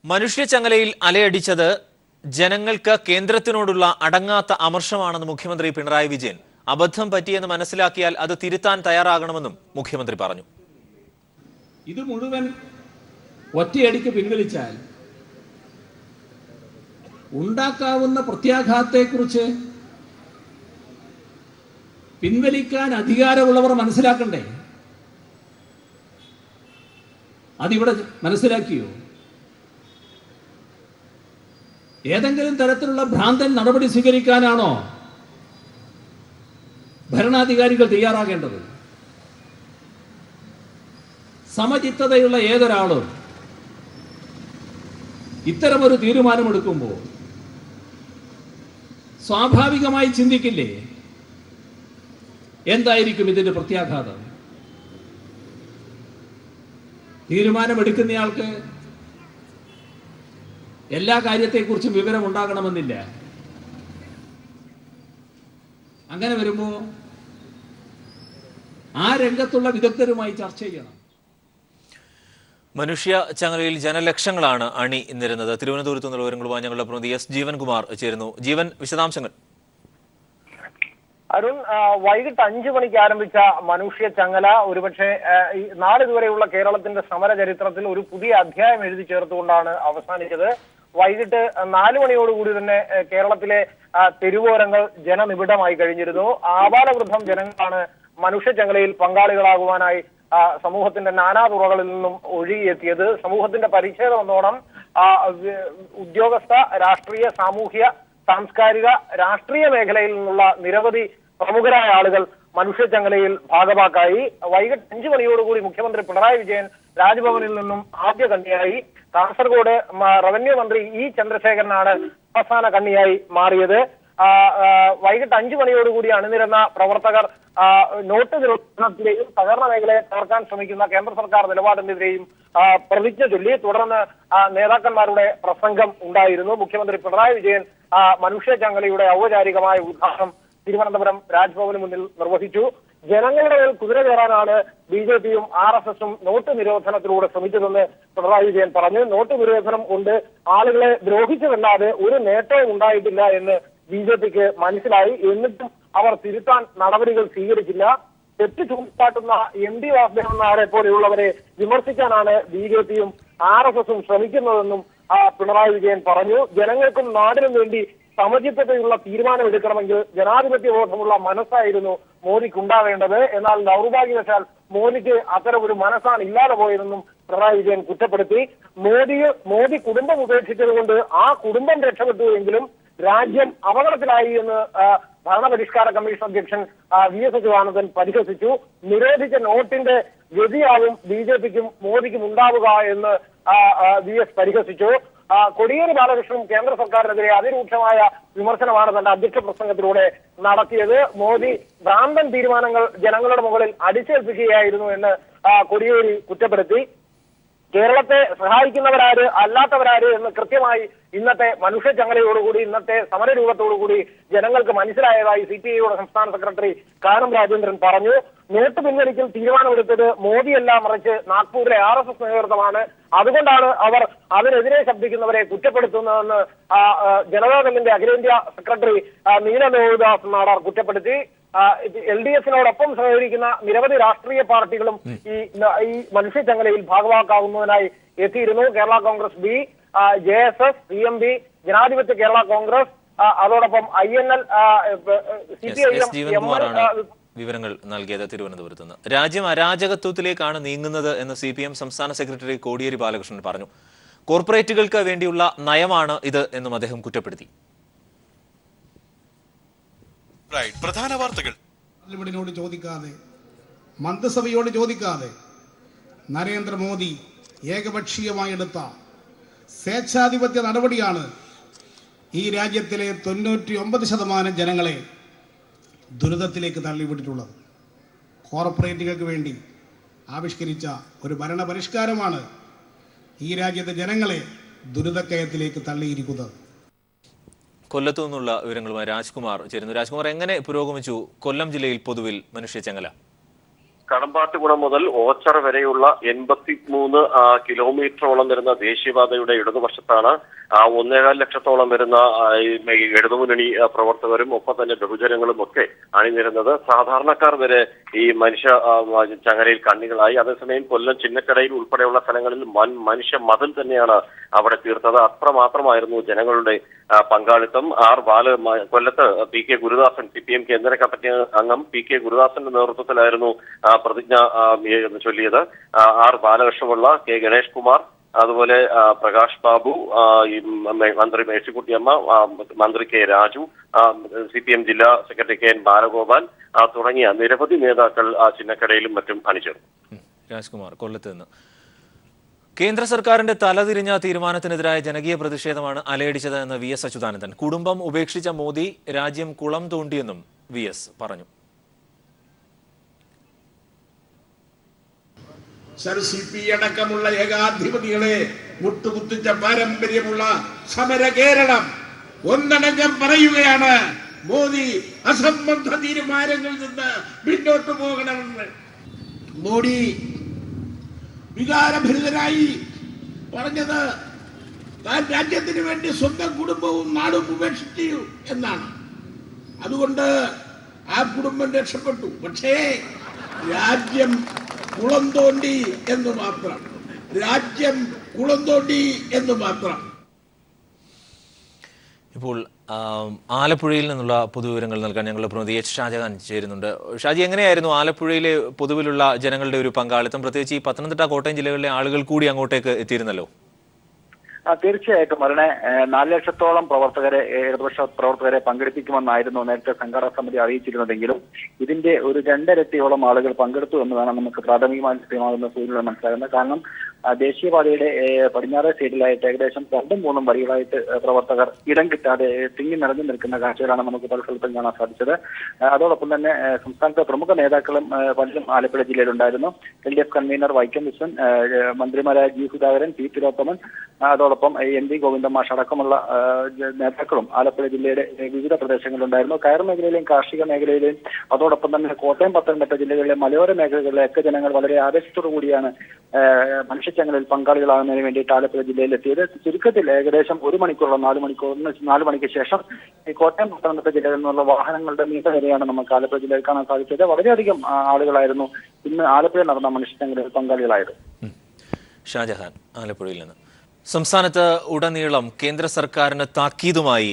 മനുഷ്യച്ചങ്ങലയിൽ അലയടിച്ചത് ജനങ്ങൾക്ക് കേന്ദ്രത്തിനോടുള്ള അടങ്ങാത്ത അമർഷമാണെന്ന് മുഖ്യമന്ത്രി പിണറായി വിജയൻ. അബദ്ധം പറ്റിയെന്ന് മനസ്സിലാക്കിയാൽ അത് തിരുത്താൻ തയ്യാറാകണമെന്നും മുഖ്യമന്ത്രി പറഞ്ഞു. ഇത് മുഴുവൻ ഒറ്റയടിക്ക് പിൻവലിച്ചാൽ ഉണ്ടാക്കാവുന്ന പ്രത്യാഘാതത്തെക്കുറിച്ച് പിൻവലിക്കാൻ അധികാരമുള്ളവർ മനസ്സിലാക്കണ്ടേ? അതിവിടെ മനസ്സിലാക്കിയോ? ഏതെങ്കിലും തരത്തിലുള്ള ഭ്രാന്തൻ നടപടി സ്വീകരിക്കാനാണോ ഭരണാധികാരികൾ തയ്യാറാകേണ്ടത്? സമചിത്തതയുള്ള ഏതൊരാളും ഇത്തരമൊരു തീരുമാനമെടുക്കുമ്പോൾ സ്വാഭാവികമായി ചിന്തിക്കില്ലേ, എന്തായിരിക്കും ഇതിന്റെ പ്രത്യാഘാതം? തീരുമാനമെടുക്കുന്നയാൾക്ക് എല്ലാ കാര്യത്തെക്കുറിച്ചും വിവരം ഉണ്ടാകണമെന്നില്ല. അങ്ങനെ വരുമ്പോൾ ആ രംഗത്തുള്ള വിദഗ്ധരുമായി ചർച്ച ചെയ്യണം. മനുഷ്യ ചങ്ങലയിൽ ജനലക്ഷങ്ങളാണ് അണി നിരുന്നത്. തിരുവനന്തപുരത്ത് നിന്നുള്ള വിവരങ്ങളുമായി ഞങ്ങളുടെ പ്രതിനിധി എസ് ജീവൻകുമാർ ചേരുന്നു. ജീവൻ, വിശദാംശങ്ങൾ. അരുൺ, വൈകിട്ട് 5 മണിക്ക് ആരംഭിച്ച മനുഷ്യ ചങ്ങല ഒരുപക്ഷെ നാളിതുവരെയുള്ള കേരളത്തിന്റെ സമര ചരിത്രത്തിൽ ഒരു പുതിയ അധ്യായം എഴുതി ചേർത്തുകൊണ്ടാണ് അവസാനിച്ചത്. വൈകിട്ട് 4 മണിയോടുകൂടി തന്നെ കേരളത്തിലെ തെരുവോരങ്ങൾ ജനനിബിഡമായി കഴിഞ്ഞിരുന്നു. ആബാലവൃദ്ധം ജനങ്ങളാണ് മനുഷ്യ ചങ്ങലയിൽ പങ്കാളികളാകുവാനായി സമൂഹത്തിന്റെ നാനാതുറകളിൽ നിന്നും ഒഴുകിയെത്തിയത്. സമൂഹത്തിന്റെ പരിച്ഛേദം എന്നോണം ഉദ്യോഗസ്ഥ, രാഷ്ട്രീയ, സാമൂഹ്യ, സാംസ്കാരിക, രാഷ്ട്രീയ മേഖലയിൽ നിന്നുള്ള നിരവധി പ്രമുഖരായ ആളുകൾ മനുഷ്യ ചങ്ങലയിൽ ഭാഗമാക്കായി. വൈകിട്ട് 5 മണിയോടുകൂടി മുഖ്യമന്ത്രി പിണറായി വിജയൻ രാജ്ഭവനിൽ നിന്നും ആദ്യ കണ്ണിയായി. കാസർഗോഡ് റവന്യൂ മന്ത്രി ഇ ചന്ദ്രശേഖരനാണ് അവസാന കണ്ണിയായി മാറിയത്. വൈകിട്ട് 5 മണിയോടുകൂടി അണിനിരന്ന പ്രവർത്തകർ നോട്ട് നിരോധനത്തിലെയും സഹകരണ മേഖലയെ തകർക്കാൻ ശ്രമിക്കുന്ന കേന്ദ്ര സർക്കാർ നിലപാടിനെതിരെയും പ്രതിജ്ഞ ചൊല്ലി. തുടർന്ന് നേതാക്കന്മാരുടെ പ്രസംഗം ഉണ്ടായിരുന്നു. മുഖ്യമന്ത്രി പിണറായി വിജയൻ മനുഷ്യ ചങ്ങലയുടെ ഔപചാരികമായ ഉദ്ഘാടനം തിരുവനന്തപുരം രാജ്ഭവന് മുന്നിൽ നിർവഹിച്ചു. ജനങ്ങളുടെ മേൽ കുതിര കയറാനാണ് BJPയും RSSും നോട്ട് നിരോധനത്തിലൂടെ ശ്രമിച്ചതെന്ന് പിണറായി വിജയൻ പറഞ്ഞു. നോട്ട് നിരോധനം കൊണ്ട് ആളുകളെ ദ്രോഹിച്ചതല്ലാതെ ഒരു നേട്ടവും ഉണ്ടായിട്ടില്ല എന്ന് BJPക്ക് മനസ്സിലായി. എന്നിട്ടും അവർ തിരുത്താൻ നടപടികൾ സ്വീകരിച്ചില്ല. തെറ്റ് ചൂണ്ടിക്കാട്ടുന്ന MD വാസുദേവൻ നായരെ പോലെയുള്ളവരെ വിമർശിക്കാനാണ് BJPയും RSSും ശ്രമിക്കുന്നതെന്നും പിണറായി വിജയൻ പറഞ്ഞു. ജനങ്ങൾക്കും നാടിനും വേണ്ടി സമചിത്തതയുള്ള തീരുമാനമെടുക്കണമെങ്കിൽ ജനാധിപത്യ ബോധമുള്ള മനസ്സായിരുന്നു മോദിക്ക് ഉണ്ടാവേണ്ടത്. എന്നാൽ ദൗർഭാഗ്യവശാൽ മോദിക്ക് അത്തരം ഒരു മനസ്സാണ് ഇല്ലാതെ പോയതെന്നും പിണറായി വിജയൻ കുറ്റപ്പെടുത്തി. മോദി കുടുംബം ഉപേക്ഷിച്ചത് കൊണ്ട് ആ കുടുംബം രക്ഷപ്പെട്ടുവെങ്കിലും രാജ്യം അപകടത്തിലായി എന്ന് ഭരണപരിഷ്കാര കമ്മീഷൻ അധ്യക്ഷൻ VS അച്യുതാനന്ദൻ പരിഹസിച്ചു. നിരോധിച്ച നോട്ടിന്റെ ഗതിയാവും BJPക്കും മോദിക്കും ഉണ്ടാവുക എന്ന് VS പരിഹസിച്ചു. കോടിയേരി ബാലകൃഷ്ണനും കേന്ദ്ര സർക്കാരിനെതിരെ അതിരൂക്ഷമായ വിമർശനമാണ് തന്റെ അധ്യക്ഷ പ്രസംഗത്തിലൂടെ നടത്തിയത്. മോദി ഭ്രാന്തൻ തീരുമാനങ്ങൾ ജനങ്ങളുടെ മുകളിൽ അടിച്ചേൽപ്പിക്കുകയായിരുന്നു എന്ന് കോടിയേരി കുറ്റപ്പെടുത്തി. കേരളത്തെ സഹായിക്കുന്നവരാര് അല്ലാത്തവരാര് എന്ന് കൃത്യമായി ഇന്നത്തെ മനുഷ്യ ചങ്ങലയോടുകൂടി, ഇന്നത്തെ സമരരൂപത്തോടുകൂടി ജനങ്ങൾക്ക് മനസ്സിലായതായി CPIയുടെ സംസ്ഥാന സെക്രട്ടറി കാനം രാജേന്ദ്രൻ പറഞ്ഞു. നോട്ട് പിൻവലിക്കൽ തീരുമാനമെടുത്തത് മോദിയല്ല, മറിച്ച് നാഗ്പൂരിലെ RSS നേതൃത്വമാണ്. അതുകൊണ്ടാണ് അവർ അതിനെതിരെ ശബ്ദിക്കുന്നവരെ കുറ്റപ്പെടുത്തുന്നതെന്ന് ജനതാദളിന്റെ അഖിലേന്ത്യാ സെക്രട്ടറി നീല ലോഹിദാസ് നാടാർ കുറ്റപ്പെടുത്തി. LDFിനോടൊപ്പം സഹകരിക്കുന്ന നിരവധി രാഷ്ട്രീയ പാർട്ടികളും ഈ മനുഷ്യ ചങ്ങലയിൽ ഭാഗമാക്കാവുന്നതിനായി എത്തിയിരുന്നു. Kerala Congress B, JSS, CMB, ജനാധിപത്യ കേരള കോൺഗ്രസ്, അതോടൊപ്പം INL, CPIM വിവരങ്ങൾ നൽകിയത് തിരുവനന്തപുരത്ത് നിന്ന്. രാജ്യം അരാജകത്വത്തിലേക്കാണ് നീങ്ങുന്നത് എന്ന് CPM സംസ്ഥാന സെക്രട്ടറി കോടിയേരി ബാലകൃഷ്ണൻ പറഞ്ഞു. കോർപ്പറേറ്റുകൾക്ക് വേണ്ടിയുള്ള നയമാണ് ഇത് എന്നും അദ്ദേഹം കുറ്റപ്പെടുത്തി. പ്രധാന വാർത്തകൾ പാർലമെന്റിനോട് ചോദിക്കാതെ, മന്ത്രിസഭയോട് ചോദിക്കാതെ നരേന്ദ്രമോദി ഏകപക്ഷീയമായി എടുത്ത സ്വേച്ഛാധിപത്യ നടപടിയാണ് ഈ രാജ്യത്തിലെ 99% ജനങ്ങളെ ദുരിതത്തിലേക്ക് തള്ളിവിട്ടിട്ടുള്ളത്. കോർപ്പറേറ്റുകൾക്ക് വേണ്ടി ആവിഷ്കരിച്ച ഒരു ഭരണപരിഷ്കാരമാണ് ഈ രാജ്യത്തെ ജനങ്ങളെ ദുരിതക്കയത്തിലേക്ക് തള്ളിയിരിക്കുന്നത്. കൊല്ലത്തു നിന്നുള്ള വിവരങ്ങളുമായി രാജ്കുമാർ ചേരുന്നു. രാജ്കുമാർ, എങ്ങനെ പുരോഗമിച്ചു കൊല്ലം ജില്ലയിൽ പൊതുവിൽ മനുഷ്യ ചങ്ങല? കടമ്പാട്ടുകുളം മുതൽ ഓച്ചറ വരെയുള്ള 83 കിലോമീറ്ററോളം വരുന്ന ദേശീയപാതയുടെ ഇടതുവശത്താണ് 1.25 ലക്ഷത്തോളം വരുന്ന ഇടതുമുന്നണി പ്രവർത്തകരും ഒപ്പം തന്നെ ബഹുജനങ്ങളും ഒക്കെ അണിനിരുന്നത്. സാധാരണക്കാർ വരെ ഈ മനുഷ്യ ചങ്ങലയിൽ കണ്ണികളായി. അതേസമയം കൊല്ലം ചിന്നക്കടയിൽ ഉൾപ്പെടെയുള്ള സ്ഥലങ്ങളിൽ മനുഷ്യ മതിൽ തന്നെയാണ് അവിടെ തീർത്തത്. അത്രമാത്രമായിരുന്നു ജനങ്ങളുടെ പങ്കാളിത്തം. കൊല്ലത്ത് പി.കെ. ഗുരുദാസൻ CPM കേന്ദ്ര കമ്മിറ്റി അംഗം പി.കെ. ഗുരുദാസന്റെ നേതൃത്വത്തിലായിരുന്നു പ്രതിജ്ഞ ചൊല്ലിയത്. ബാലകൃഷ്ണപിള്ള, കെ. ഗണേഷ് കുമാർ, അതുപോലെ പ്രകാശ് ബാബു, മന്ത്രി മേഴ്സിക്കുട്ടിയമ്മ, മന്ത്രി കെ. രാജു, CPM ജില്ലാ സെക്രട്ടറി കെ. എൻ. ബാലഗോപാൽ തുടങ്ങിയ നിരവധി നേതാക്കൾ ചിന്നക്കടയിലും മറ്റും അണിചേർന്നു. രാജ്കുമാർ കൊല്ലത്ത് നിന്ന്. കേന്ദ്ര സർക്കാരിന്റെ തലതിരിഞ്ഞ തീരുമാനത്തിനെതിരായ ജനകീയ പ്രതിഷേധമാണ് അലയടിച്ചത് എന്ന് VS അച്യുതാനന്ദൻ. കുടുംബം ഉപേക്ഷിച്ച മോദി രാജ്യം കുളം തോണ്ടിയെന്നും VS പറഞ്ഞു. സർ CP അടക്കമുള്ള ഏകാധിപതികളെ മുട്ടുകുത്തിച്ച പാരമ്പര്യമുള്ള സമര കേരളം ഒന്നടങ്കം പറയുകയാണ്, മോദി അസംബന്ധ തീരുമാനങ്ങളിൽ നിന്ന് പിന്നോട്ട് പോകണമെന്ന്. മോദി വികാരഭരിതനായി പറഞ്ഞത് താൻ രാജ്യത്തിന് വേണ്ടി സ്വന്തം കുടുംബവും നാടും ഉപേക്ഷിച്ചു എന്നാണ്. അതുകൊണ്ട് ആ കുടുംബം രക്ഷപ്പെട്ടു. പക്ഷേ രാജ്യം കുളം തോണ്ടി എന്ന് മാത്രം, രാജ്യം കുളം തോണ്ടി എന്ന് മാത്രം. ഇപ്പോൾ ആലപ്പുഴയിൽ നിന്നുള്ള പൊതുവിവരങ്ങൾ നൽകാൻ ഞങ്ങളുടെ പ്രതിനിധി H. ഷാജഹാൻ ചേരുന്നുണ്ട്. ഷാജി, എങ്ങനെയായിരുന്നു ആലപ്പുഴയിലെ പൊതുവിലുള്ള ജനങ്ങളുടെ ഒരു പങ്കാളിത്തം? പ്രത്യേകിച്ച് ഈ പത്തനംതിട്ട, കോട്ടയം ജില്ലകളിലെ ആളുകൾ കൂടി അങ്ങോട്ടേക്ക് എത്തിയിരുന്നല്ലോ. തീർച്ചയായിട്ടും അതിനെ 4 ലക്ഷത്തോളം ഇടതുപക്ഷ പ്രവർത്തകരെ പങ്കെടുപ്പിക്കുമെന്നായിരുന്നു നേരത്തെ സംഘാടക സമിതി അറിയിച്ചിരുന്നതെങ്കിലും ഇതിന്റെ ഒരു 2 ഇരട്ടിയോളം ആളുകൾ പങ്കെടുത്തു എന്ന് വേണം നമുക്ക് പ്രാഥമികമായി ലഭ്യമാകുന്ന സൂചനകൾ മനസ്സിലാകുന്നത്. കാരണം ദേശീയപാതയുടെ പടിഞ്ഞാറേ സൈഡിലായിട്ട് ഏകദേശം 2-3 വരികളായിട്ട് പ്രവർത്തകർ ഇടം കിട്ടാതെ തിങ്ങി നിറഞ്ഞു നിൽക്കുന്ന കാഴ്ചകളാണ് നമുക്ക് പല സ്ഥലത്തും കാണാൻ സാധിച്ചത്. അതോടൊപ്പം തന്നെ സംസ്ഥാനത്തെ പ്രമുഖ നേതാക്കളും പലരും ആലപ്പുഴ ജില്ലയിലുണ്ടായിരുന്നു. LDF കൺവീനർ വൈക്കം വിശ്വൻ, മന്ത്രിമാരായ G. സുധാകരൻ, P. തിലോത്തമൻ, അതോടൊപ്പം MV ഗോവിന്ദൻ മാഷ് അടക്കമുള്ള നേതാക്കളും ആലപ്പുഴ ജില്ലയുടെ വിവിധ പ്രദേശങ്ങളിലുണ്ടായിരുന്നു. കയർ മേഖലയിലെയും കാർഷിക മേഖലയിലെയും അതോടൊപ്പം തന്നെ കോട്ടയം, പത്തനംതിട്ട ജില്ലകളിലെ മലയോര മേഖലകളിലെ ഒക്കെ ജനങ്ങൾ വളരെ ആവേശത്തോടു കൂടിയാണ് മനുഷ്യച്ചങ്ങലിൽ പങ്കാളികളാകുന്നതിന് വേണ്ടിയിട്ട് ആലപ്പുഴ ജില്ലയിൽ എത്തിയത്. ചുരുക്കത്തിൽ ഏകദേശം 1 മണിക്കൂറോളം 4 മണിക്ക് ശേഷം ഈ കോട്ടയം, പത്തനംതിട്ട ജില്ലകളിൽ നിന്നുള്ള വാഹനങ്ങളുടെ നീണ്ട നിരയാണ് നമുക്ക് ആലപ്പുഴ ജില്ലയിൽ കാണാൻ സാധിച്ചത്. വളരെയധികം ആളുകളായിരുന്നു ഇന്ന് ആലപ്പുഴയിൽ നടന്ന മനുഷ്യച്ചങ്ങലിൽ പങ്കാളികളായത്. ഷാജഹാൻ ആലപ്പുഴയിൽ നിന്ന്. സംസ്ഥാനത്ത് ഉടനീളം കേന്ദ്ര സർക്കാരിന് താക്കീതുമായി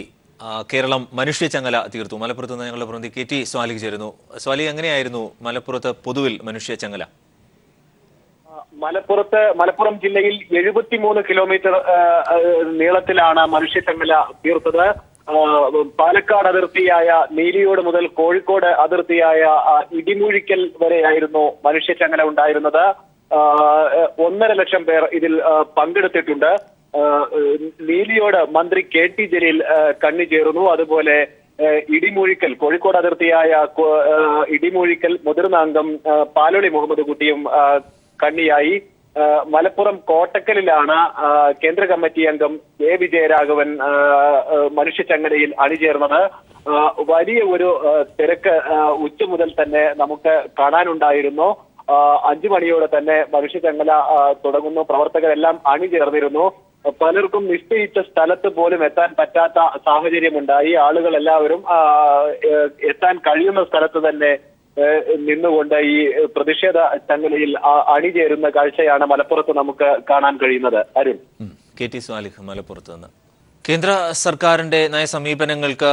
കേരളം മനുഷ്യച്ചങ്ങല തീർത്തു. മലപ്പുറത്ത് നിന്ന് ഞങ്ങളുടെ പ്രതിനിധി KT സ്വാലിഹ് ചേരുന്നു. സ്വാലിഹ്, എങ്ങനെയായിരുന്നു മലപ്പുറത്ത് പൊതുവിൽ മനുഷ്യച്ചങ്ങല? മലപ്പുറം ജില്ലയിൽ 73 കിലോമീറ്റർ നീളത്തിലാണ് മനുഷ്യച്ചങ്ങല തീർത്തത്. പാലക്കാട് അതിർത്തിയായ നീലിയോട് മുതൽ കോഴിക്കോട് അതിർത്തിയായ ഇടിമൂഴിക്കൽ വരെയായിരുന്നു മനുഷ്യച്ചങ്ങല ഉണ്ടായിരുന്നത്. 1.5 ലക്ഷം പേർ ഇതിൽ പങ്കെടുത്തിട്ടുണ്ട്. നീലിയോട് മന്ത്രി KT ജലീൽ കണ്ണി ചേർന്നു. അതുപോലെ ഇടിമൂഴിക്കൽ, കോഴിക്കോട് അതിർത്തിയായ ഇടിമൂഴിക്കൽ മുതിർന്ന അംഗം പാലോളി മുഹമ്മദ് കുട്ടിയും കണ്ണിയായി. മലപ്പുറം കോട്ടക്കലിലാണ് കേന്ദ്ര കമ്മിറ്റി അംഗം A. വിജയരാഘവൻ മനുഷ്യച്ചങ്ങലയിൽ അണിചേർന്നത്. വലിയ ഒരു തിരക്ക് ഉച്ച മുതൽ തന്നെ നമുക്ക് കാണാനുണ്ടായിരുന്നു. 5 മണിയോടെ തന്നെ മനുഷ്യച്ചങ്ങല തുടങ്ങുന്നു. പ്രവർത്തകരെല്ലാം അണിചേർന്നിരുന്നു. പലർക്കും നിശ്ചയിച്ച സ്ഥലത്ത് പോലും എത്താൻ പറ്റാത്ത സാഹചര്യമുണ്ടായി. ആളുകൾ എല്ലാവരും എത്താൻ കഴിയുന്ന സ്ഥലത്ത് തന്നെ നിന്നുകൊണ്ട് ഈ പ്രതിഷേധ ചങ്ങലയിൽ അണിചേരുന്ന കാഴ്ചയാണ് മലപ്പുറത്ത് നമുക്ക് കാണാൻ കഴിയുന്നത്. അരുൺ. KT സ്വാലിഹ് മലപ്പുറത്ത് നിന്ന്. കേന്ദ്ര സർക്കാരിന്റെ നയസമീപനങ്ങൾക്ക്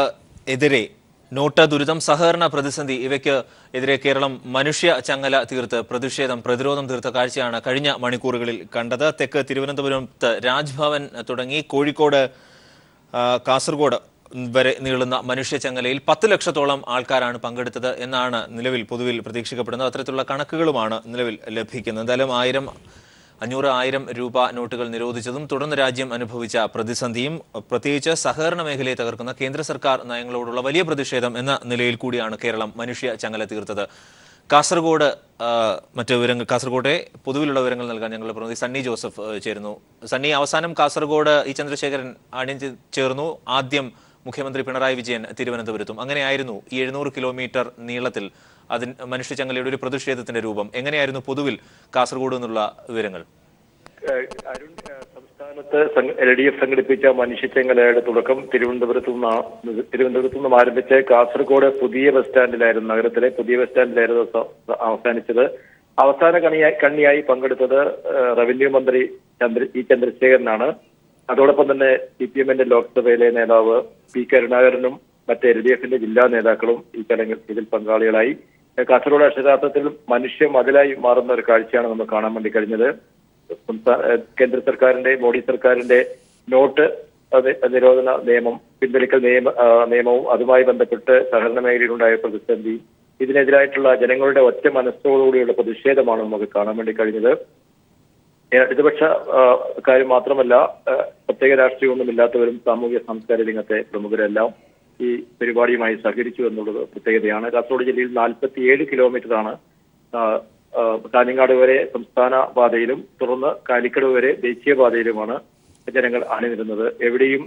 എതിരെ നോട്ട്, ദുരിതം, സഹകരണ പ്രതിസന്ധി ഇവയ്ക്ക് എതിരെ കേരളം മനുഷ്യ ചങ്ങല തീർത്ത് പ്രതിരോധം തീർത്ത കാഴ്ചയാണ് കഴിഞ്ഞ മണിക്കൂറുകളിൽ കണ്ടത്. തെക്ക് തിരുവനന്തപുരത്ത് രാജ്ഭവൻ തുടങ്ങി കോഴിക്കോട്, കാസർഗോഡ് വരെ നീളുന്ന മനുഷ്യച്ചങ്ങലയിൽ 10 ലക്ഷത്തോളം ആൾക്കാരാണ് പങ്കെടുത്തത് എന്നാണ് നിലവിൽ പൊതുവിൽ പ്രതീക്ഷിക്കപ്പെടുന്നത്. അത്തരത്തിലുള്ള കണക്കുകളുമാണ് നിലവിൽ ലഭിക്കുന്നത്. എന്തായാലും 500-1000 രൂപ നോട്ടുകൾ നിരോധിച്ചതും തുടർന്ന് രാജ്യം അനുഭവിച്ച പ്രതിസന്ധിയും പ്രത്യേകിച്ച് സഹകരണ മേഖലയെ തകർക്കുന്ന കേന്ദ്ര സർക്കാർ നയങ്ങളോടുള്ള വലിയ പ്രതിഷേധം എന്ന നിലയിൽ കൂടിയാണ് കേരളം മനുഷ്യ ചങ്ങല തീർത്തത്. കാസർഗോഡ് കാസർഗോഡെ പൊതുവിലുള്ള വിവരങ്ങൾ നൽകാൻ ഞങ്ങളുടെ പ്രതിനിധി സണ്ണി ജോസഫ് ചേരുന്നു. സണ്ണി, അവസാനം കാസർഗോഡ് ചന്ദ്രശേഖരൻ ചേർന്നു. ആദ്യം മുഖ്യമന്ത്രി പിണറായി വിജയൻ തിരുവനന്തപുരത്തും. അങ്ങനെയായിരുന്നു ഈ 700 കിലോമീറ്റർ നീളത്തിൽ മനുഷ്യച്ചങ്ങലയുടെ ഒരു പ്രതിഷേധത്തിന്റെ രൂപം എങ്ങനെയായിരുന്നു പൊതുവിൽ കാസർഗോഡ് നിന്നുള്ള വിവരങ്ങൾ? അരുൺ, സംസ്ഥാനത്ത് LDF സംഘടിപ്പിച്ച മനുഷ്യച്ചങ്ങലയുടെ തുടക്കം തിരുവനന്തപുരത്തു നിന്നും ആരംഭിച്ച് കാസർഗോഡ് പുതിയ ബസ് സ്റ്റാൻഡിലായിരുന്നു, നഗരത്തിലെ പുതിയ ബസ് സ്റ്റാൻഡിലായിരുന്നു അവസാനിച്ചത്. അവസാന കണ്ണിയായി പങ്കെടുത്തത് റവന്യൂ മന്ത്രി ചന്ദ്രശേഖരനാണ്. അതോടൊപ്പം തന്നെ CPM-ന്റെ ലോക്സഭയിലെ നേതാവ് P. കരുണാകരനും മറ്റ് LDF-ന്റെ ജില്ലാ നേതാക്കളും ഈ ചടങ്ങിൽ ഇതിൽ പങ്കാളികളായി. കാസർഗോഡ് അക്ഷരാർത്ഥത്തിൽ മനുഷ്യ മതിലായി മാറുന്ന ഒരു കാഴ്ചയാണ് നമ്മൾ കാണാൻ വേണ്ടി കഴിഞ്ഞത്. കേന്ദ്ര സർക്കാരിന്റെ, മോഡി സർക്കാരിന്റെ നോട്ട് നിരോധന നിയമം, പിൻവലിക്കൽ നിയമവും അതുമായി ബന്ധപ്പെട്ട് സഹകരണ മേഖലയിലുണ്ടായ പ്രതിസന്ധി, ഇതിനെതിരായിട്ടുള്ള ജനങ്ങളുടെ ഒറ്റ മനസ്സോടുകൂടിയുള്ള പ്രതിഷേധമാണ് നമുക്ക് കാണാൻ വേണ്ടി കഴിഞ്ഞത്. ഇടതുപക്ഷ കാര്യം മാത്രമല്ല, പ്രത്യേക രാഷ്ട്രീയമൊന്നുമില്ലാത്തവരും സാമൂഹ്യ സാംസ്കാരിക രംഗത്തെ പ്രമുഖരെല്ലാം ഈ പരിപാടിയുമായി സഹകരിച്ചു എന്നുള്ളത് പ്രത്യേകതയാണ്. കാസർഗോഡ് ജില്ലയിൽ 47 കിലോമീറ്ററാണ് കാഞ്ഞങ്ങാട് വരെ സംസ്ഥാന പാതയിലും തുടർന്ന് കാലിക്കട് വരെ ദേശീയപാതയിലുമാണ് ജനങ്ങൾ അണിനിരുന്നത്. എവിടെയും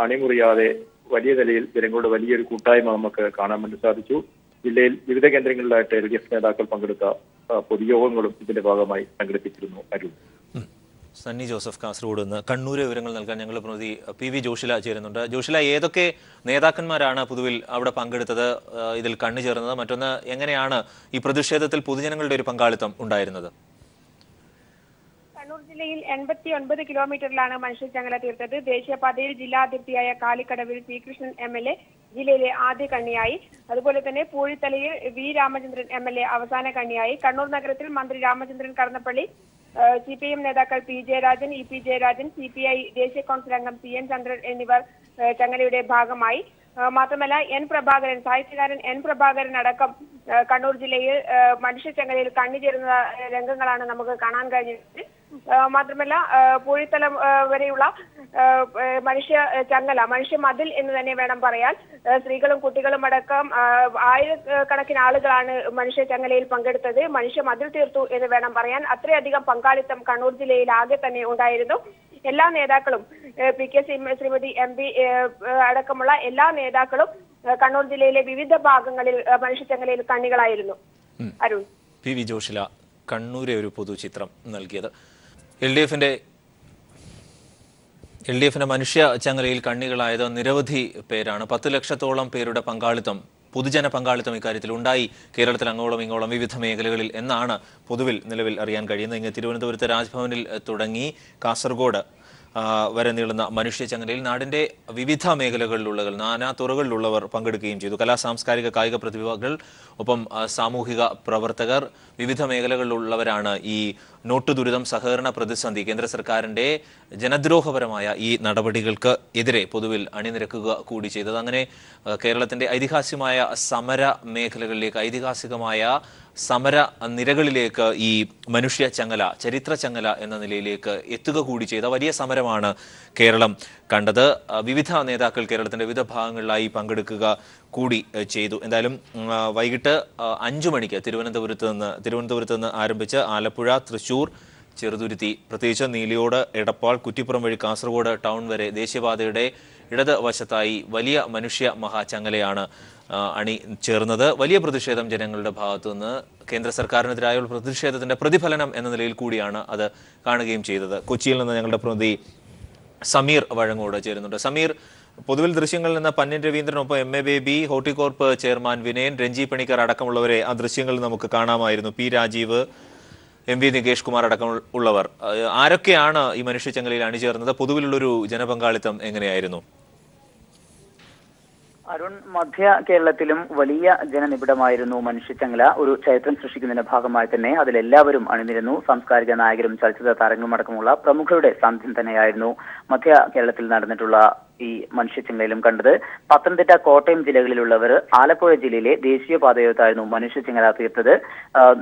അണിമുറിയാതെ വലിയ നിലയിൽ ജനങ്ങളുടെ വലിയൊരു കൂട്ടായ്മ നമുക്ക് കാണാൻ വേണ്ടി സാധിച്ചു. ജില്ലയിൽ വിവിധ കേന്ദ്രങ്ങളിലായിട്ട് LDF നേതാക്കൾ പങ്കെടുത്ത പൊതുയോഗങ്ങളും ഇതിന്റെ ഭാഗമായി സംഘടിപ്പിച്ചിരുന്നു. അരുൺ. സണ്ണി ജോസഫ് കാസർഗോഡ് നിന്ന് കണ്ണൂർ വിവരങ്ങൾ നൽകാൻ ഞങ്ങളുടെ പ്രതിനിധി PV ജോഷില ചേരുന്നുണ്ട്. ജോഷില, ഏതൊക്കെ നേതാക്കന്മാരാണ് പൊതുവിൽ അവിടെ പങ്കെടുത്തത്, ഇതിൽ കണ്ണു ചേർന്നത്? മറ്റൊന്ന്, എങ്ങനെയാണ് ഈ പ്രതിഷേധത്തിൽ പൊതുജനങ്ങളുടെ ഒരു പങ്കാളിത്തം ഉണ്ടായിരുന്നത്? കണ്ണൂർ ജില്ലയിൽ 89 കിലോമീറ്ററിലാണ് മനുഷ്യച്ചങ്ങല തീർത്തത്. ദേശീയപാതയിൽ ജില്ലാ അതിർത്തിയായ കാലിക്കടവിൽ P. കൃഷ്ണൻ MLA ജില്ലയിലെ ആദ്യ കണ്ണിയായി. അതുപോലെ തന്നെ പൂഴിത്തലയിൽ V. രാമചന്ദ്രൻ MLA അവസാന കണ്ണിയായി. കണ്ണൂർ നഗരത്തിൽ മന്ത്രി രാമചന്ദ്രൻ കടന്നപ്പള്ളി, CPM നേതാക്കൾ P. Jayarajan, EP Jayarajan, CPI ദേശീയ കൗൺസിൽ അംഗം CN ചന്ദ്രൻ എന്നിവർ ചങ്ങലയുടെ ഭാഗമായി. മാത്രമല്ല പ്രഭാകരൻ, സാഹിത്യകാരൻ പ്രഭാകരൻ അടക്കം കണ്ണൂർ ജില്ലയിൽ മനുഷ്യച്ചങ്ങലയിൽ കണ്ണുചേരുന്ന രംഗങ്ങളാണ് നമുക്ക് കാണാൻ കഴിഞ്ഞത്. മാത്രമല്ല പൂഴിത്തലം വരെയുള്ള മനുഷ്യ മതിൽ എന്ന് തന്നെ വേണം പറയാൻ. സ്ത്രീകളും കുട്ടികളും അടക്കം ആയിരക്കണക്കിന് ആളുകളാണ് മനുഷ്യച്ചങ്ങലയിൽ പങ്കെടുത്തത്. മനുഷ്യ മതിൽ തീർത്തു എന്ന് വേണം പറയാൻ. അത്രയധികം പങ്കാളിത്തം കണ്ണൂർ ജില്ലയിൽ ആകെ തന്നെ ഉണ്ടായിരുന്നു. എല്ലാ നേതാക്കളും PK ശ്രീമതി MP അടക്കമുള്ള എല്ലാ നേതാക്കളും കണ്ണൂർ ജില്ലയിലെ വിവിധ ഭാഗങ്ങളിൽ മനുഷ്യച്ചങ്ങലയിൽ കണ്ണികളായിരുന്നു. അരുൺ. PV ജോഷില കണ്ണൂരെ ഒരു പൊതുചിത്രം നൽകിയത്. LDF-ന്റെ മനുഷ്യ ചങ്ങലയിൽ കണ്ണികളായത് നിരവധി പേരാണ്. 10 ലക്ഷത്തോളം പേരുടെ പങ്കാളിത്തം, പൊതുജന പങ്കാളിത്തം ഇക്കാര്യത്തിൽ ഉണ്ടായി കേരളത്തിൽ അങ്ങോളം ഇങ്ങോളം വിവിധ മേഖലകളിൽ എന്നാണ് പൊതുവിൽ നിലവിൽ അറിയാൻ കഴിയുന്നത്. ഇങ്ങനെ തിരുവനന്തപുരത്ത് രാജ്ഭവനിൽ തുടങ്ങി കാസർഗോഡ് വരെ നീളുന്ന മനുഷ്യച്ചങ്ങലയിൽ നാടിന്റെ വിവിധ മേഖലകളിലുള്ളവർ, നാനാ തുറകളിലുള്ളവർ പങ്കെടുക്കുകയും ചെയ്തു. കലാ സാംസ്കാരിക കായിക പ്രതിഭകൾ, ഒപ്പം സാമൂഹിക പ്രവർത്തകർ, വിവിധ മേഖലകളിലുള്ളവരാണ് ഈ നോട്ട് ദുരിതം സഹകരണ പ്രതിസന്ധി, കേന്ദ്ര സർക്കാരിന്റെ ജനദ്രോഹപരമായ ഈ നടപടികൾക്ക് എതിരെ പൊതുവിൽ അണിനിരക്കുക കൂടി ചെയ്തത്. അങ്ങനെ കേരളത്തിന്റെ ഐതിഹാസികമായ സമര മേഖലകളിലേക്ക്, ഐതിഹാസികമായ സമര നിരകളിലേക്ക് ഈ മനുഷ്യ ചങ്ങല, ചരിത്ര ചങ്ങല എന്ന നിലയിലേക്ക് എത്തുക കൂടി ചെയ്ത വലിയ സമരമാണ് കേരളം കണ്ടത്. വിവിധ നേതാക്കൾ കേരളത്തിന്റെ വിവിധ ഭാഗങ്ങളിലായി പങ്കെടുക്കുക കൂടി ചെയ്തു. എന്തായാലും വൈകിട്ട് 5 മണിക്ക് തിരുവനന്തപുരത്ത് നിന്ന് ആരംഭിച്ച് ആലപ്പുഴ, തൃശൂർ, ചെറുതുരുത്തി, പ്രത്യേകിച്ച് നീലിയോട്, എടപ്പാൾ, കുറ്റിപ്പുറം വഴി കാസർഗോഡ് ടൗൺ വരെ ദേശീയപാതയുടെ ഇടത് വശത്തായി വലിയ മനുഷ്യ മഹാചങ്ങലയാണ് അണി ചേർന്നത്. വലിയ പ്രതിഷേധം ജനങ്ങളുടെ ഭാഗത്തുനിന്ന് കേന്ദ്ര സർക്കാരിനെതിരായുള്ള പ്രതിഷേധത്തിന്റെ പ്രതിഫലനം എന്ന നിലയിൽ കൂടിയാണ് അത് കാണുകയും ചെയ്തത്. കൊച്ചിയിൽ നിന്ന് ഞങ്ങളുടെ പ്രതിനിധി സമീർ വഴങ്ങോട് ചേരുന്നുണ്ട്. സമീർ, പൊതുവിൽ ദൃശ്യങ്ങളിൽ നിന്ന് പന്ന്യൻ രവീന്ദ്രനൊപ്പം MA ബേബി, ഹോർട്ടികോർപ്പ് ചെയർമാൻ വിനയൻ, രഞ്ജി പണിക്കർ അടക്കമുള്ളവരെ ആ ദൃശ്യങ്ങളിൽ നമുക്ക് കാണാമായിരുന്നു. P. രാജീവ്, MV നികേഷ് കുമാർ അടക്കം ഉള്ളവർ. ആരൊക്കെയാണ് ഈ മനുഷ്യച്ചങ്ങലയിൽ അണിചേർന്നത്? പൊതുവിലുള്ളൊരു ജനപങ്കാളിത്തം എങ്ങനെയായിരുന്നു? അരുൺ, മധ്യ കേരളത്തിലും വലിയ ജനനിബിഡമായിരുന്നു മനുഷ്യച്ചങ്ങല. ഒരു ചരിത്രം സൃഷ്ടിക്കുന്നതിന്റെ ഭാഗമായി തന്നെ അതിലെല്ലാവരും അണിനിരുന്നു. സാംസ്കാരിക നായകരും ചലച്ചിത്ര താരങ്ങളും അടക്കമുള്ള പ്രമുഖരുടെ സാന്നിധ്യം തന്നെയായിരുന്നു മധ്യ കേരളത്തിൽ നടന്നിട്ടുള്ള ഈ മനുഷ്യച്ചങ്ങലയിലും കണ്ടത്. പത്തനംതിട്ട, കോട്ടയം ജില്ലകളിലുള്ളവർ ആലപ്പുഴ ജില്ലയിലെ ദേശീയപാതയോരത്തായിരുന്നു മനുഷ്യച്ചങ്ങല തീർത്തത്.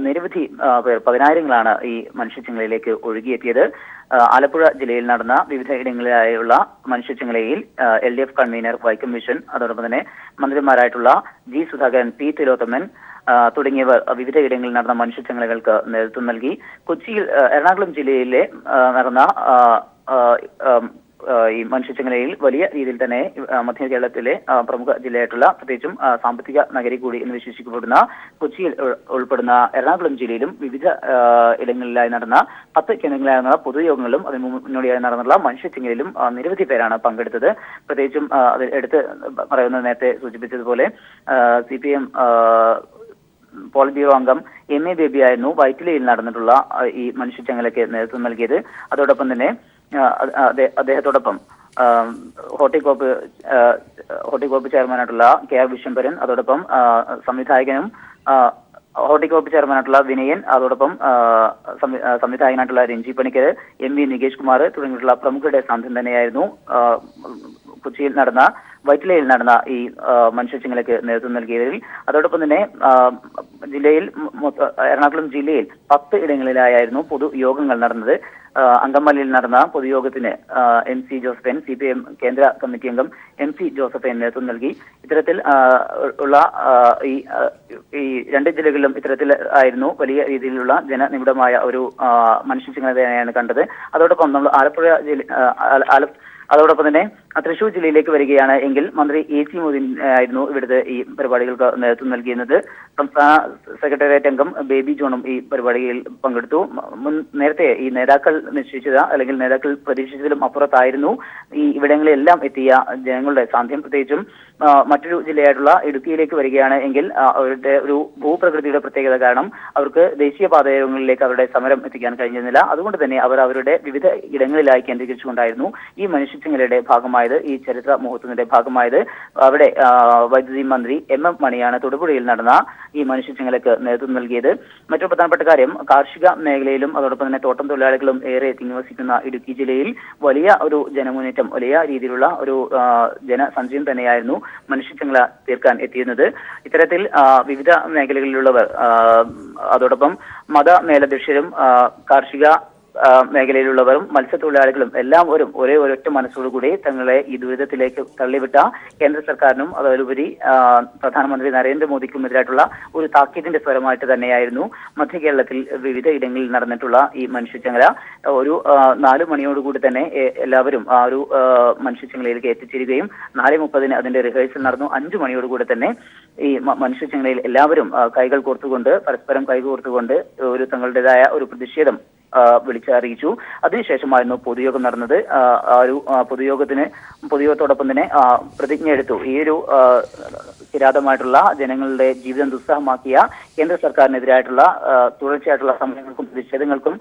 നിരവധി പേർ, 10,000ങ്ങളാണ് ഈ മനുഷ്യച്ചങ്ങലയിലേക്ക് ഒഴുകിയെത്തിയത്. ആലപ്പുഴ ജില്ലയിൽ നടന്ന വിവിധ ഇടങ്ങളിലായുള്ള മനുഷ്യച്ചങ്ങലയിൽ LDF കൺവീനർ വൈക്കം വിഷൻ, അതോടൊപ്പം തന്നെ മന്ത്രിമാരായിട്ടുള്ള G. സുധാകരൻ, P. തിലോത്തമൻ തുടങ്ങിയവർ വിവിധ ഇടങ്ങളിൽ നടന്ന മനുഷ്യച്ചങ്ങലകൾക്ക് നേതൃത്വം നൽകി. കൊച്ചിയിൽ, എറണാകുളം ജില്ലയിലെ നടന്ന ഈ മനുഷ്യച്ചങ്ങലയിൽ വലിയ രീതിയിൽ തന്നെ മധ്യ കേരളത്തിലെ പ്രമുഖ ജില്ലയായിട്ടുള്ള പ്രത്യേകിച്ചും സാമ്പത്തിക നഗരി കൂടി എന്ന് വിശേഷിക്കപ്പെടുന്ന കൊച്ചിയിൽ ഉൾപ്പെടുന്ന എറണാകുളം ജില്ലയിലും വിവിധ ഇടങ്ങളിലായി നടന്ന 10 കേന്ദ്രങ്ങളിലായി നടന്ന പൊതുയോഗങ്ങളിലും അതിന് മുന്നോടിയായി നടന്നുള്ള മനുഷ്യച്ചങ്ങലയിലും നിരവധി പേരാണ് പങ്കെടുത്തത്. പ്രത്യേകിച്ചും അത് എടുത്ത് പറയുന്നത് നേരത്തെ സൂചിപ്പിച്ചതുപോലെ CPM പോളിറ്റ് ബ്യൂറോ അംഗം MA ബേബി ആയിരുന്നു വൈറ്റിലയിൽ നടന്നിട്ടുള്ള ഈ മനുഷ്യച്ചങ്ങലയ്ക്ക് നേതൃത്വം നൽകിയത്. അതോടൊപ്പം തന്നെ അദ്ദേഹത്തോടൊപ്പം ഹോർട്ടികോപ്പ് ചെയർമാനായിട്ടുള്ള KR വിശ്വംഭരൻ, അതോടൊപ്പം സംവിധായകനും ഹോർട്ടികോപ്പ് ചെയർമാനായിട്ടുള്ള വിനയൻ, അതോടൊപ്പം സംവിധായകനായിട്ടുള്ള രഞ്ജി പണിക്കർ, MV നികേഷ് കുമാർ തുടങ്ങിയിട്ടുള്ള പ്രമുഖരുടെ സാന്നിധ്യം തന്നെയായിരുന്നു കൊച്ചിയിൽ നടന്ന വൈറ്റിലയിൽ നടന്ന ഈ മനുഷ്യച്ചങ്ങലയ്ക്ക് നേതൃത്വം നൽകിയവരിൽ. അതോടൊപ്പം തന്നെ ജില്ലയിൽ എറണാകുളം ജില്ലയിൽ 10 ഇടങ്ങളിലായിരുന്നു പൊതുയോഗങ്ങൾ നടന്നത്. അങ്കമാലിയിൽ നടന്ന പൊതുയോഗത്തിന് MC ജോസഫൈൻ, CPM കേന്ദ്ര കമ്മിറ്റി അംഗം MC ജോസഫൈൻ നേതൃത്വം നൽകി. ഇത്തരത്തിൽ ഉള്ള ഈ 2 ജില്ലകളിലും ഇത്തരത്തിൽ ആയിരുന്നു വലിയ രീതിയിലുള്ള ജനനിബിഡമായ ഒരു മനുഷ്യച്ചങ്ങല തന്നെയാണ് കണ്ടത്. അതോടൊപ്പം നമ്മൾ അതോടൊപ്പം തന്നെ തൃശൂർ ജില്ലയിലേക്ക് വരികയാണ് എങ്കിൽ മന്ത്രി AC മൊയ്തീൻ ആയിരുന്നു ഇവിടുത്തെ ഈ പരിപാടികൾക്ക് നേതൃത്വം നൽകിയിരുന്നത്. സംസ്ഥാന സെക്രട്ടേറിയറ്റ് അംഗം ബേബി ജോണും ഈ പരിപാടിയിൽ പങ്കെടുത്തു. നേരത്തെ ഈ നേതാക്കൾ നിശ്ചയിച്ചത് അല്ലെങ്കിൽ നേതാക്കൾ പ്രതീക്ഷിച്ചതിലും അപ്പുറത്തായിരുന്നു ഈ ഇവിടങ്ങളിലെല്ലാം എത്തിയ ജനങ്ങളുടെ സാന്നിധ്യം. പ്രത്യേകിച്ചും മറ്റൊരു ജില്ലയായിട്ടുള്ള ഇടുക്കിയിലേക്ക് വരികയാണ് എങ്കിൽ അവരുടെ ഒരു ഭൂപ്രകൃതിയുടെ പ്രത്യേകത കാരണം അവർക്ക് ദേശീയപാതകളിലേക്ക് അവരുടെ സമരം എത്തിക്കാൻ കഴിഞ്ഞിരുന്നില്ല. അതുകൊണ്ട് തന്നെ അവർ അവരുടെ വിവിധ ഇടങ്ങളിലായി കേന്ദ്രീകരിച്ചുകൊണ്ടായിരുന്നു ഈ മനുഷ്യച്ചങ്ങലയുടെ ഭാഗമായത്, ഈ ചരിത്ര മുഹൂർത്തത്തിന്റെ ഭാഗമായത്. അവിടെ വൈദ്യുതി മന്ത്രി MM മണിയാണ് തൊടുപുഴയിൽ നടന്ന ഈ മനുഷ്യച്ചങ്ങലയ്ക്ക് നേതൃത്വം നൽകിയത്. മറ്റൊരു പ്രധാനപ്പെട്ട കാര്യം, കാർഷിക മേഖലയിലും അതോടൊപ്പം തന്നെ തോട്ടം തൊഴിലാളികളും ഏറെ തിങ്ങിവസിക്കുന്ന ഇടുക്കി ജില്ലയിൽ വലിയ ഒരു ജനമുന്നേറ്റം, വലിയ രീതിയിലുള്ള ഒരു ജനസഞ്ചയം തന്നെയായിരുന്നു മനുഷ്യച്ചങ്ങല തീർക്കാൻ എത്തിയിരുന്നത്. ഇത്തരത്തിൽ വിവിധ മേഖലകളിലുള്ളവർ, അതോടൊപ്പം മതമേലധ്യക്ഷരും കാർഷിക മേഖലയിലുള്ളവരും മത്സ്യത്തൊഴിലാളികളും എല്ലാവരും ഒരൊറ്റ മനസ്സോടുകൂടി തങ്ങളെ ഈ ദുരിതത്തിലേക്ക് തള്ളിവിട്ട കേന്ദ്ര സർക്കാരിനും അതിലുപരി പ്രധാനമന്ത്രി നരേന്ദ്രമോദിക്കുമെതിരായിട്ടുള്ള ഒരു താക്കീതിന്റെ സ്വരമായിട്ട് തന്നെയായിരുന്നു മധ്യ കേരളത്തിൽ വിവിധ ഇടങ്ങളിൽ നടന്നിട്ടുള്ള ഈ മനുഷ്യച്ചങ്ങല. ഒരു 4 മണിയോടുകൂടി തന്നെ എല്ലാവരും ആ ഒരു മനുഷ്യച്ചങ്ങലയിലേക്ക് എത്തിച്ചേരുകയും 4:30 അതിന്റെ റിഹേഴ്സൽ നടന്നു. 5 മണിയോടുകൂടി തന്നെ ഈ മനുഷ്യച്ചങ്ങലയിൽ എല്ലാവരും കൈകൾ കോർത്തുകൊണ്ട് പരസ്പരം കൈകോർത്തുകൊണ്ട് ഒരു തങ്ങളുടേതായ ഒരു പ്രതിഷേധം വിളിച്ചറിയിച്ചു. അതിനുശേഷമായിരുന്നു പൊതുയോഗം നടന്നത്. പൊതുയോഗത്തോടൊപ്പം തന്നെ പ്രതിജ്ഞ എടുത്തു. ഈ ഒരു കിരാതമായിട്ടുള്ള ജനങ്ങളുടെ ജീവിതം ദുസ്സഹമാക്കിയ കേന്ദ്ര സർക്കാരിനെതിരായിട്ടുള്ള തുടർച്ചയായിട്ടുള്ള സമരങ്ങൾക്കും പ്രതിഷേധങ്ങൾക്കും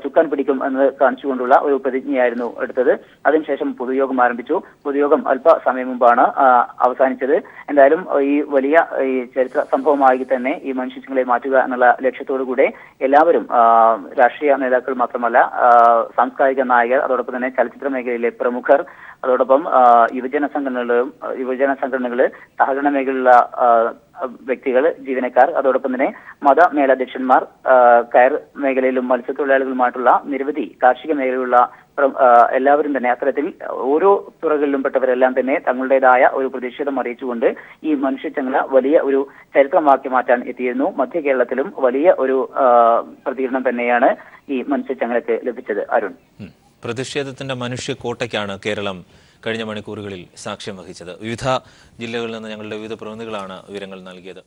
ചുക്കാൻ പിടിക്കും എന്ന് കാണിച്ചുകൊണ്ടുള്ള ഒരു പ്രതിജ്ഞയായിരുന്നു എടുത്തത്. അതിനുശേഷം പൊതുയോഗം ആരംഭിച്ചു. പൊതുയോഗം അല്പസമയം മുമ്പാണ് അവസാനിച്ചത്. എന്തായാലും ഈ വലിയ ഈ ചരിത്ര സംഭവമായി തന്നെ ഈ മനുഷ്യച്ചങ്ങലയെ മാറ്റുക എന്നുള്ള ലക്ഷ്യത്തോടു കൂടെ എല്ലാവരും, രാഷ്ട്രീയ നേതാക്കൾ മാത്രമല്ല, സാംസ്കാരിക നായകർ, അതോടൊപ്പം തന്നെ ചലച്ചിത്ര മേഖലയിലെ പ്രമുഖർ, അതോടൊപ്പം യുവജന സംഘടനകള്, സഹകരണ മേഖലയിലുള്ള വ്യക്തികൾ, ജീവനക്കാർ, അതോടൊപ്പം തന്നെ മതമേലധ്യക്ഷന്മാർ, കയർ മേഖലയിലും മത്സ്യത്തൊഴിലാളികളുമായിട്ടുള്ള നിരവധി കാർഷിക മേഖലയിലുള്ള എല്ലാവരും തന്നെ അത്തരത്തിൽ ഓരോ തുറകളിലും പെട്ടവരെല്ലാം തന്നെ തങ്ങളുടേതായ ഒരു പ്രതിഷേധം അറിയിച്ചുകൊണ്ട് ഈ മനുഷ്യച്ചങ്ങല വലിയ ഒരു ചരിത്രമാക്കി മാറ്റാൻ എത്തിയിരുന്നു. മധ്യ കേരളത്തിലും വലിയ ഒരു പ്രതികരണം തന്നെയാണ് ഈ മനുഷ്യച്ചങ്ങലയ്ക്ക് ലഭിച്ചത്. അരുൺ, പ്രതിഷേധത്തിന്റെ മനുഷ്യക്കോട്ടയ്ക്കാണ് കേരളം കഴിഞ്ഞ മണിക്കൂറുകളിൽ സാക്ഷ്യം വഹിച്ചത്. വിവിധ ജില്ലകളിൽ നിന്ന് ഞങ്ങളുടെ വിവിധ പ്രതിനിധികളാണ് വിവരങ്ങൾ നൽകിയത്.